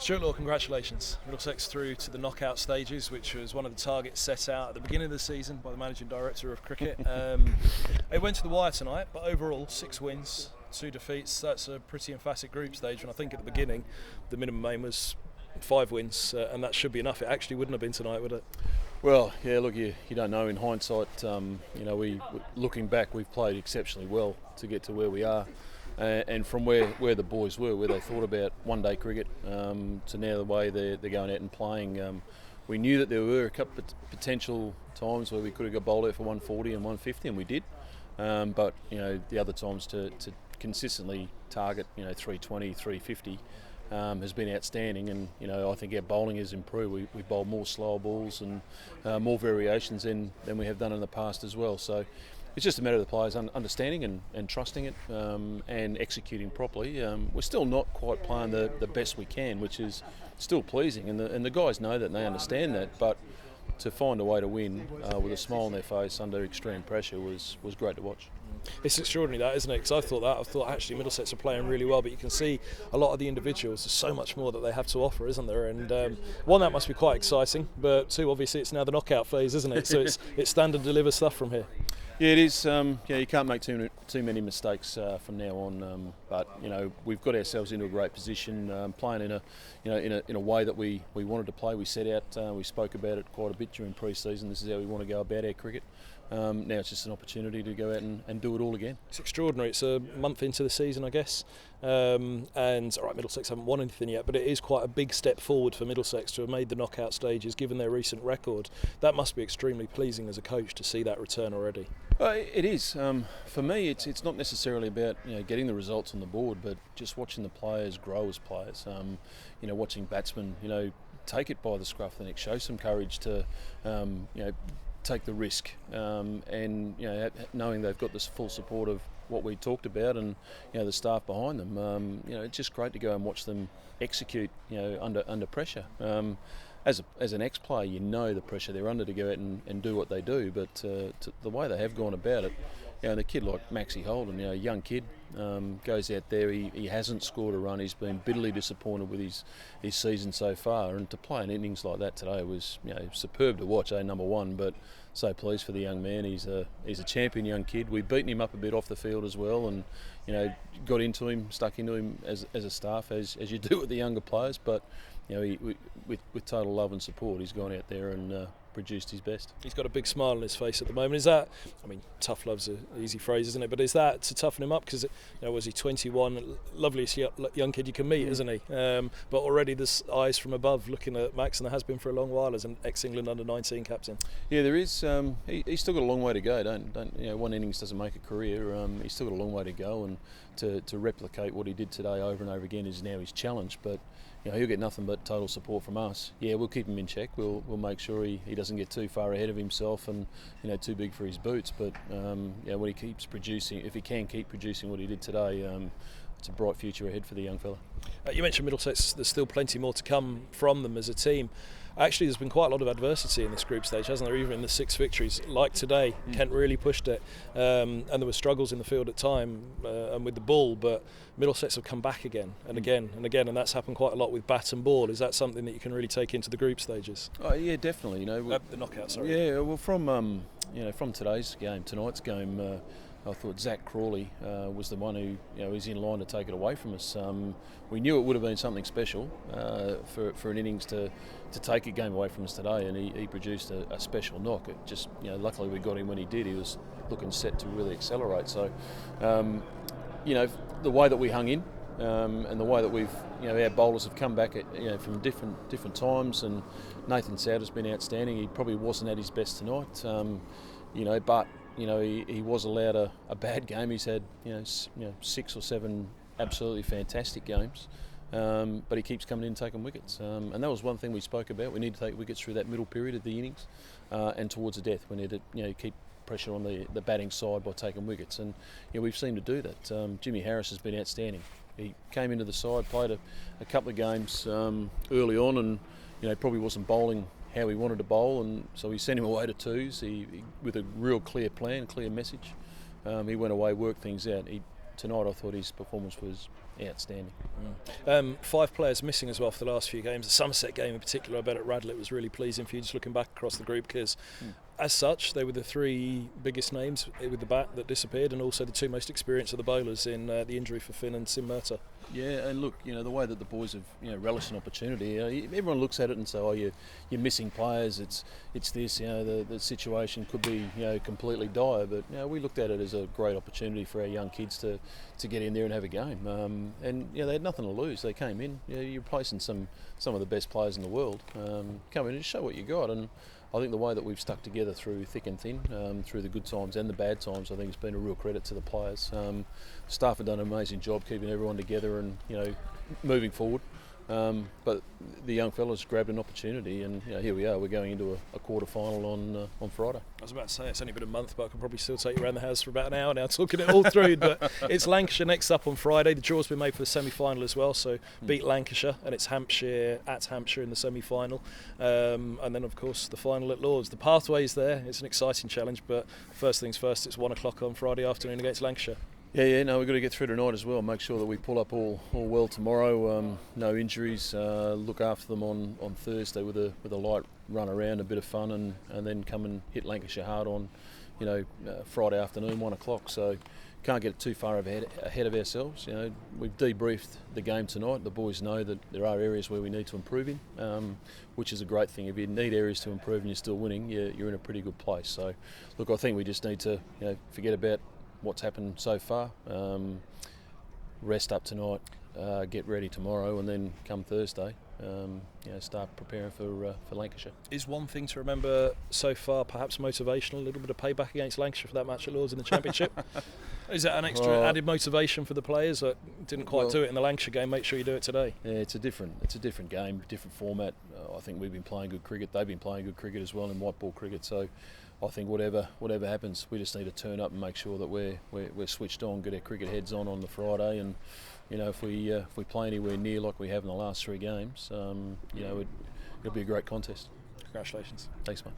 Stuart Law, congratulations. Middlesex through to the knockout stages, which was one of the targets set out at the beginning of the season by the Managing Director of Cricket. It went to the wire tonight, but overall 6 wins, 2 defeats. That's a pretty emphatic group stage, and I think at the beginning the minimum aim was 5 wins, and that should be enough. It actually wouldn't have been tonight, would it? Well, yeah, look, you don't know in hindsight. We looking back, we've played exceptionally well to get to where we are. And from where the boys were, where they thought about one-day cricket, to now the way they're going out and playing, we knew that there were a couple of potential times where we could have got bowled out for 140 and 150, and we did. But the other times to consistently target 320, 350 has been outstanding, and I think our bowling has improved. We bowl more slower balls and more variations than we have done in the past as well. So it's just a matter of the players understanding and trusting it and executing properly. We're still not quite playing the best we can, which is still pleasing, and the guys know that and they understand that. But to find a way to win with a smile on their face under extreme pressure was great to watch. It's extraordinary, that, isn't it? Because I thought actually Middlesex are playing really well, but you can see a lot of the individuals. There's so much more that they have to offer, isn't there? And one, that must be quite exciting, but two, obviously it's now the knockout phase, isn't it? So it's stand and deliver stuff from here. Yeah, it is. You can't make too many mistakes from now on. But we've got ourselves into a great position, playing in a way that we wanted to play. We set out. We spoke about it quite a bit during pre-season. This is how we want to go about our cricket. Now it's just an opportunity to go out and do it all again. It's extraordinary. It's a month into the season, I guess. And all right, Middlesex haven't won anything yet, but it is quite a big step forward for Middlesex to have made the knockout stages, given their recent record. That must be extremely pleasing as a coach to see that return already. It is. For me, it's not necessarily about getting the results on the board, but just watching the players grow as players. Watching batsmen take it by the scruff of the neck, show some courage to take the risk, and knowing they've got this full support of what we talked about and the staff behind them. It's just great to go and watch them execute under pressure. As an ex-player, the pressure they're under to go out and do what they do, but the way they have gone about it, the kid like Maxie Holden, a young kid, goes out there, he hasn't scored a run, he's been bitterly disappointed with his season so far, and to play an innings like that today was superb to watch, number one, but so pleased for the young man. He's a champion young kid. We've beaten him up a bit off the field as well, and got into him, stuck into him as a staff, as you do with the younger players, but with total love and support, he's gone out there and produced his best. He's got a big smile on his face at the moment. Is that, tough love's an easy phrase, isn't it? But is that to toughen him up? Because was he 21? Loveliest young kid you can meet, isn't he? But already there's eyes from above looking at Max, and there has been for a long while as an ex-England under-19 captain. Yeah, there is. He's still got a long way to go. One innings doesn't make a career. He's still got a long way to go, and to replicate what he did today over and over again is now his challenge. But he'll get nothing but total support from us. Yeah, we'll keep him in check. We'll make sure he doesn't get too far ahead of himself and too big for his boots. But when he keeps producing, if he can keep producing what he did today, it's a bright future ahead for the young fella. You mentioned Middlesex. There's still plenty more to come from them as a team. Actually, there's been quite a lot of adversity in this group stage, hasn't there? Even in the 6 victories, like today, Kent really pushed it, and there were struggles in the field at time and with the ball. But Middlesex have come back again and again and again, and that's happened quite a lot with bat and ball. Is that something that you can really take into the group stages? Oh yeah, definitely. The knockout, sorry. Yeah, well, from tonight's game. I thought Zach Crawley was the one who was in line to take it away from us. We knew it would have been something special for an innings to take a game away from us today, and he produced a special knock. It just luckily we got him when he did. He was looking set to really accelerate. So the way that we hung in and the way that we've our bowlers have come back at, from different times, and Nathan Souter's been outstanding. He probably wasn't at his best tonight, but. He was allowed a bad game. He's had 6 or 7 absolutely fantastic games, but he keeps coming in and taking wickets. And that was one thing we spoke about. We need to take wickets through that middle period of the innings and towards the death. We need to keep pressure on the batting side by taking wickets, and we've seemed to do that. Jimmy Harris has been outstanding. He came into the side, played a couple of games early on, and probably wasn't bowling how he wanted to bowl, and so we sent him away to 2s. He with a real clear plan, clear message. He went away, worked things out. He tonight I thought his performance was outstanding. 5 players missing as well for the last few games. The Somerset game in particular, I bet at Radlett was really pleasing for you, just looking back across the group, because as such they were the 3 biggest names with the bat that disappeared, and also the 2 most experienced of the bowlers in the injury for Finn and Sim Murtagh. Yeah, and look, the way that the boys have, relished an opportunity. Everyone looks at it and say, "Oh, you're missing players. It's this. The situation could be completely dire." But we looked at it as a great opportunity for our young kids to get in there and have a game. And they had nothing to lose. They came in. You're replacing some of the best players in the world. Come in and show what you got. And I think the way that we've stuck together through thick and thin, through the good times and the bad times, I think it's been a real credit to the players. Staff have done an amazing job keeping everyone together and moving forward. But the young fellas grabbed an opportunity, and here we are. We're going into a quarter final on Friday. I was about to say it's only been a month, but I can probably still take you around the house for about an hour now talking it all through. But it's Lancashire next up on Friday. The draw's been made for the semi-final as well, so beat Lancashire, and it's Hampshire at Hampshire in the semi-final, and then of course the final at Lords. The pathway's there. It's an exciting challenge, but first things first, it's 1 o'clock on Friday afternoon against Lancashire. Yeah, we've got to get through tonight as well. Make sure that we pull up all well tomorrow. No injuries. Look after them on Thursday with a light run around, a bit of fun, and then come and hit Lancashire hard on, Friday afternoon, 1 o'clock. So can't get too far ahead of ourselves. We've debriefed the game tonight. The boys know that there are areas where we need to improve in, which is a great thing. If you need areas to improve and you're still winning, you're in a pretty good place. So, look, I think we just need to forget about what's happened so far, rest up tonight, get ready tomorrow, and then come Thursday, start preparing for Lancashire. Is one thing to remember so far perhaps motivational, a little bit of payback against Lancashire for that match at Lords in the Championship? Is that an extra added motivation for the players that didn't quite do it in the Lancashire game? Make sure you do it today. Yeah, it's a different game, different format. I think we've been playing good cricket. They've been playing good cricket as well in white ball cricket. So I think whatever happens, we just need to turn up and make sure that we're switched on, get our cricket heads on the Friday, and if we play anywhere near like we have in the last 3 games, it'll be a great contest. Congratulations. Thanks, mate.